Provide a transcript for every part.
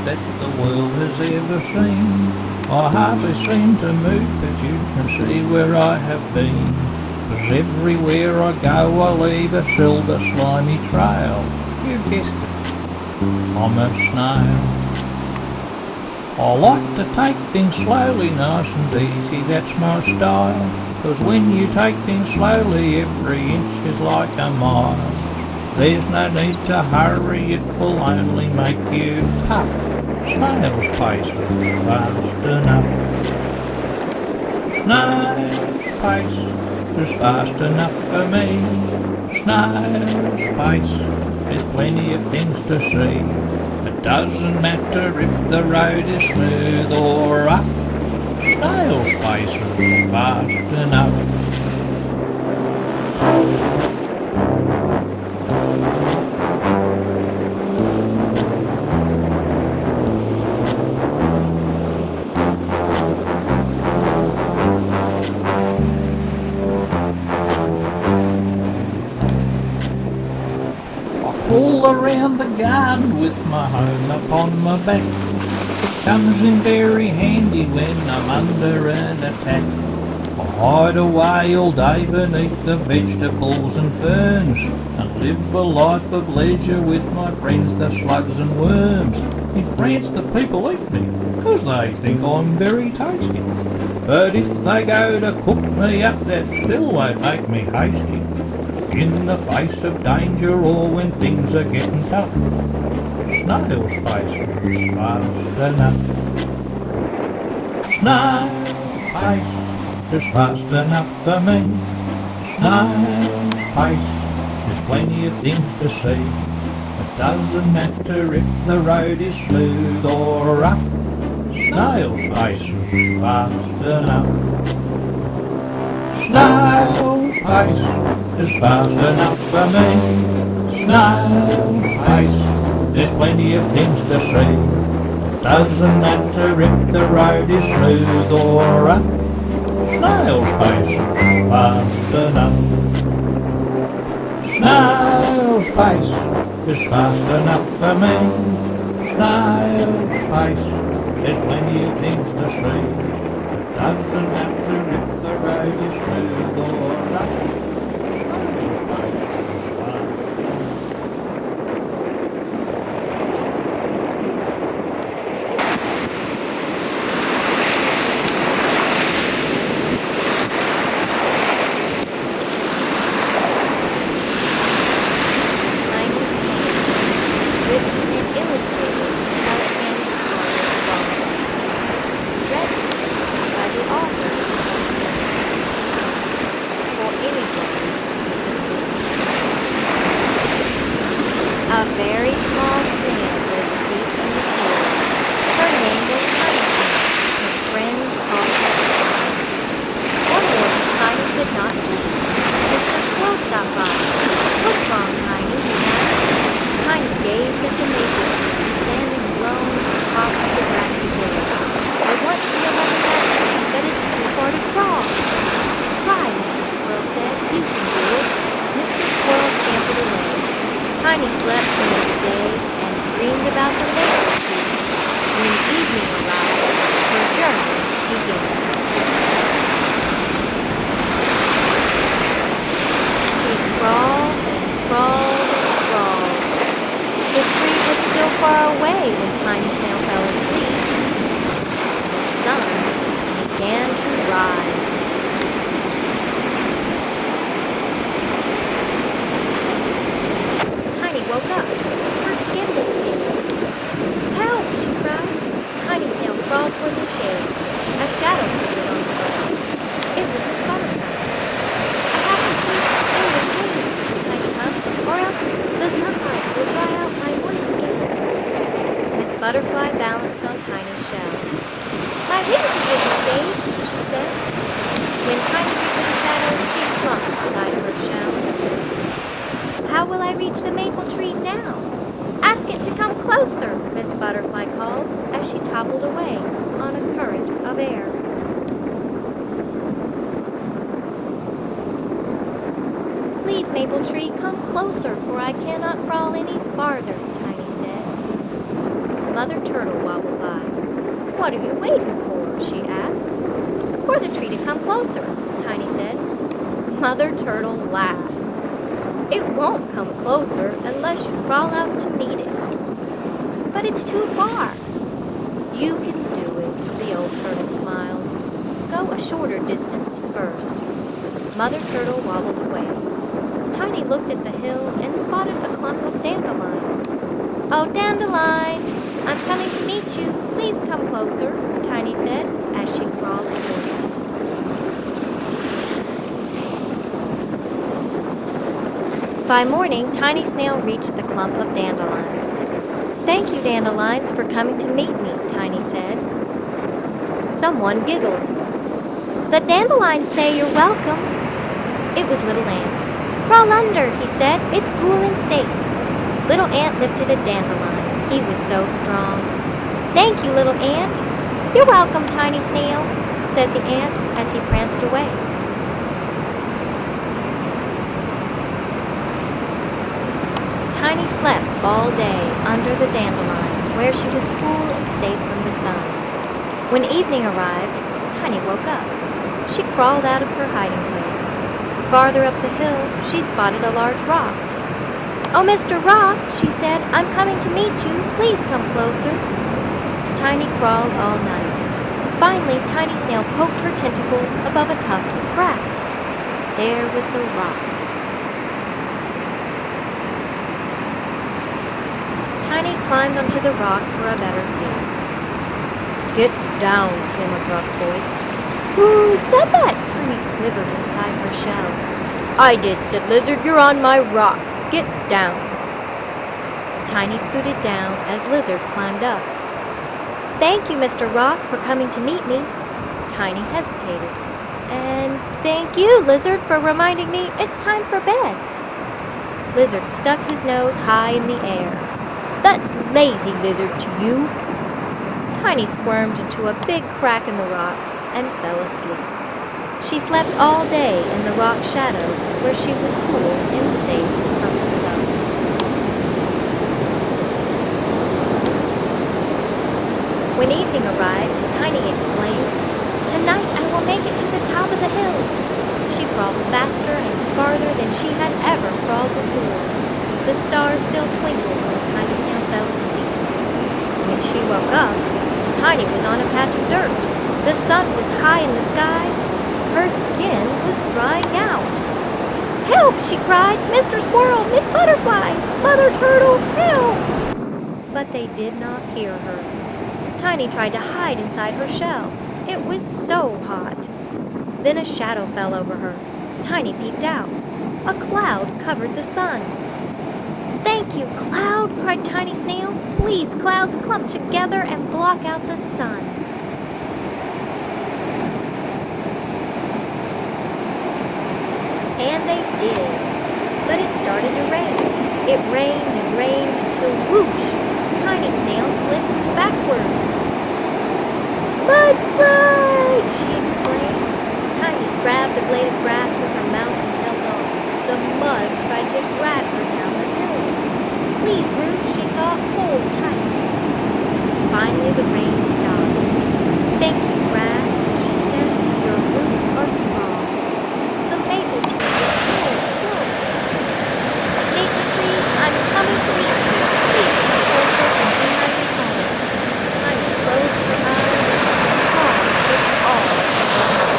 that the world has ever seen. I hardly seem to move, but you can see where I have been. 'Cause everywhere I go I leave a silver slimy trail. You guessed it, I'm a snail. I like to take things slowly, nice and easy, that's my style. 'Cause when you take things slowly, every inch is like a mile. There's no need to hurry, it will only make you puff. Snail's pace is fast enough. Snail's pace is fast enough for me. Snail's pace, there's plenty of things to see. It doesn't matter if the road is smooth or rough. Snail's pace is fast enough. All around the garden with my home upon my back. It comes in very handy when I'm under an attack. I hide away all day beneath the vegetables and ferns, and live a life of leisure with my friends the slugs and worms. In France the people eat me, 'cause they think I'm very tasty. But if they go to cook me up, that still won't make me hasty. In the face of danger or when things are getting tough, snail's pace is fast enough. Snail's pace is fast enough for me. Snail's pace, there's plenty of things to see. It doesn't matter if the road is smooth or rough. Snail's pace is fast enough. Snail's pace is fast enough for me. Snail's pace, there's plenty of things to see. It doesn't matter if the road is smooth or rough. Snail's pace is fast enough. Snail's pace is fast enough for me. Snail's pace, there's plenty of things to see. It doesn't matter if the road is smooth or rough. A very small snail lived deep in the pool. Her name was Tiny, and friends called her Tiny. One morning, Tiny could not sleep. Mr. Squirrel stopped by. "What's wrong, Tiny?" he asked. Tiny gazed at the maple tree standing alone on top of the grassy hill. "I want you to let that tree, but it's too far to crawl." "Try," Mr. Squirrel said. "You can do it." Mr. Squirrel scampered away. Tiny slept the next day and dreamed about the maple tree. When evening arrived, her journey began. She crawled and crawled and crawled. The tree was still far away when Tiny Snail fell asleep. The sun began to rise. Woke up. Her skin was tingling. "Help!" she cried. Tiny Snail crawled toward the shade. A shadow flickered on the ground. It was Miss Butterfly. "I have to sleep in the shade," Tiny huffed, "or else the sunlight will dry out my moist skin." Miss Butterfly balanced on Tiny's shell. "My wings are in the shade," she said. When Tiny reached the shadow, she slunk beside her shell. "How will I reach the maple tree now?" "Ask it to come closer," Miss Butterfly called as she toppled away on a current of air. "Please, maple tree, come closer, for I cannot crawl any farther," Tiny said. Mother Turtle wobbled by. "What are you waiting for?" she asked. "For the tree to come closer," Tiny said. Mother Turtle laughed. "It won't come closer unless you crawl out to meet it." "But it's too far." "You can do it," the old turtle smiled. "Go a shorter distance first." Mother Turtle wobbled away. Tiny looked at the hill and spotted a clump of dandelions. "Oh, dandelions! I'm coming to meet you. Please come closer," Tiny said as she crawled toward them. By morning, Tiny Snail reached the clump of dandelions. "Thank you, dandelions, for coming to meet me," Tiny said. Someone giggled. "The dandelions say you're welcome." It was Little Ant. "Crawl under," he said. "It's cool and safe." Little Ant lifted a dandelion. He was so strong. "Thank you, Little Ant." "You're welcome, Tiny Snail," said the ant as he pranced away. Tiny slept all day under the dandelions where she was cool and safe from the sun. When evening arrived, Tiny woke up. She crawled out of her hiding place. Farther up the hill, she spotted a large rock. "Oh, Mr. Rock," she said, "I'm coming to meet you. Please come closer." Tiny crawled all night. Finally, Tiny Snail poked her tentacles above a tuft of grass. There was the rock. Tiny climbed onto the rock for a better view. "Get down," came a gruff voice. "Who said that?" Tiny quivered inside her shell. "I did," said Lizard. "You're on my rock. Get down." Tiny scooted down as Lizard climbed up. "Thank you, Mr. Rock, for coming to meet me." Tiny hesitated. "And thank you, Lizard, for reminding me it's time for bed." Lizard stuck his nose high in the air. "That's lazy, Lizard, to you." Tiny squirmed into a big crack in the rock and fell asleep. She slept all day in the rock shadow where she was cool and safe from the sun. When evening arrived, Tiny exclaimed, "Tonight I will make it to the top of the hill." She crawled faster and farther than she had ever crawled before. The stars still twinkled when Tiny Snail fell asleep. When she woke up, Tiny was on a patch of dirt. The sun was high in the sky. Her skin was drying out. "Help!" she cried. "Mr. Squirrel! Miss Butterfly! Mother Turtle! Help!" But they did not hear her. Tiny tried to hide inside her shell. It was so hot. Then a shadow fell over her. Tiny peeked out. A cloud covered the sun. "Thank you, cloud!" cried Tiny Snail. "Please, clouds, clump together and block out the sun." And they did. But it started to rain. It rained and rained until whoosh! Tiny Snail slipped backwards. "Mudslide!" she exclaimed. Tiny grabbed a blade of grass with her mouth and held on. The mud tried to drag her down the hill. "Please, Root," she thought, "hold tight." Finally the rain stopped. "Thank you, grass," she said. "Your roots are strong." The maple tree was so close. "Maple tree, I'm coming to meet you. Please come closer and be my companion." Tiny closed her eyes and cried with all her heart.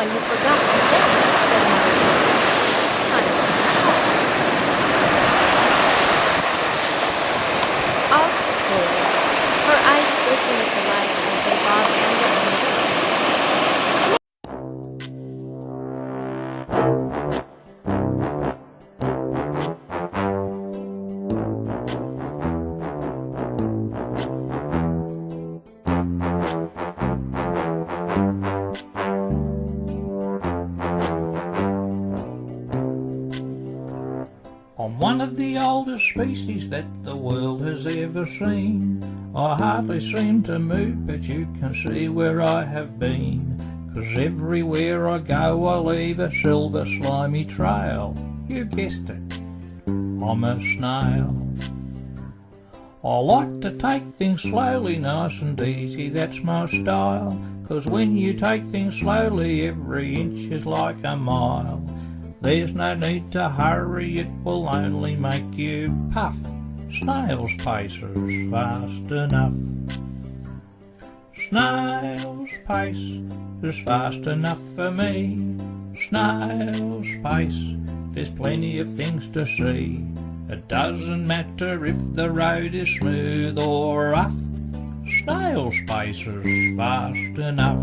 you forgot to thank me, said Mother Nature. Tiny Snail paused. Off flew. Her eyes glistened with delight as they bobbed under and over. I'm one of the oldest species that the world has ever seen. I hardly seem to move, but you can see where I have been. 'Cause everywhere I go I leave a silver slimy trail. You guessed it, I'm a snail. I like to take things slowly, nice and easy, that's my style. 'Cause when you take things slowly, every inch is like a mile. There's no need to hurry, it will only make you puff. Snail's pace is fast enough. Snail's pace is fast enough for me. Snail's pace, there's plenty of things to see. It doesn't matter if the road is smooth or rough. Snail's pace is fast enough.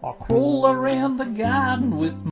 I crawl around the garden with